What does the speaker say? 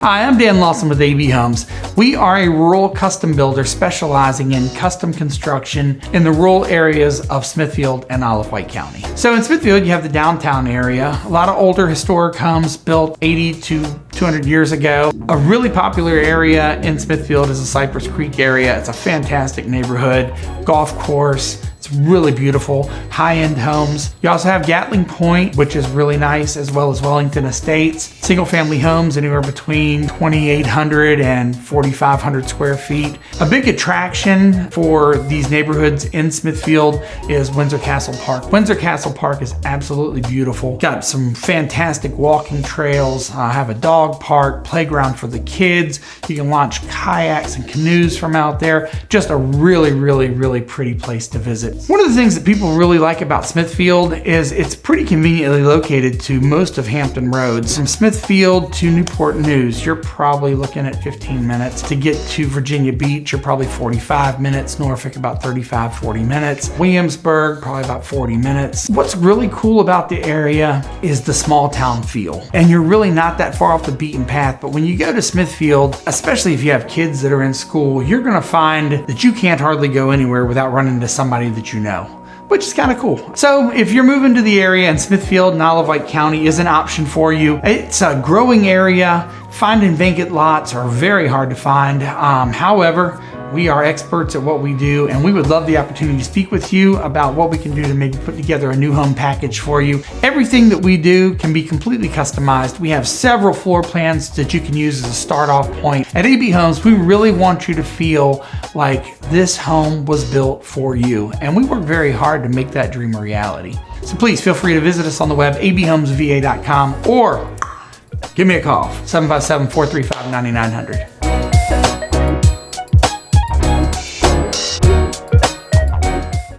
Hi, I'm Dan Lawson with AB Homes. We are a rural custom builder specializing in custom construction in the rural areas of Smithfield and Isle of Wight County. So in Smithfield, you have the downtown area, a lot of older historic homes built 80 to 200 years ago. A really popular area in Smithfield is the Cypress Creek area. It's a fantastic neighborhood, golf course. It's really beautiful, high-end homes. You also have Gatling Point, which is really nice, as well as Wellington Estates. Single-family homes anywhere between 2,800 and 4,500 square feet. A big attraction for these neighborhoods in Smithfield is Windsor Castle Park. Windsor Castle Park is absolutely beautiful. Got some fantastic walking trails, have a dog park, playground for the kids. You can launch kayaks and canoes from out there. Just a really pretty place to visit. One of the things that people really like about Smithfield is it's pretty conveniently located to most of Hampton roads. From Smithfield to Newport News, you're probably looking at 15 minutes. To get to Virginia Beach, you're probably 45 minutes. Norfolk, about 35, 40 minutes. Williamsburg, probably about 40 minutes. What's really cool about the area is the small town feel. And you're really not that far off the beaten path, but when you go to Smithfield, especially if you have kids that are in school, you're gonna find that you can't hardly go anywhere without running into somebody that you know, which is kind of cool. So if you're moving to the area and Smithfield and Isle of Wight County is an option for you, it's a growing area. Finding vacant lots are very hard to find. However, we are experts at what we do, and we would love the opportunity to speak with you about what we can do to maybe put together a new home package for you. Everything that we do can be completely customized. We have several floor plans that you can use as a start off point. At AB Homes, we really want you to feel like this home was built for you, and we work very hard to make that dream a reality. So please feel free to visit us on the web, abhomesva.com, or give me a call, 757-435-9900.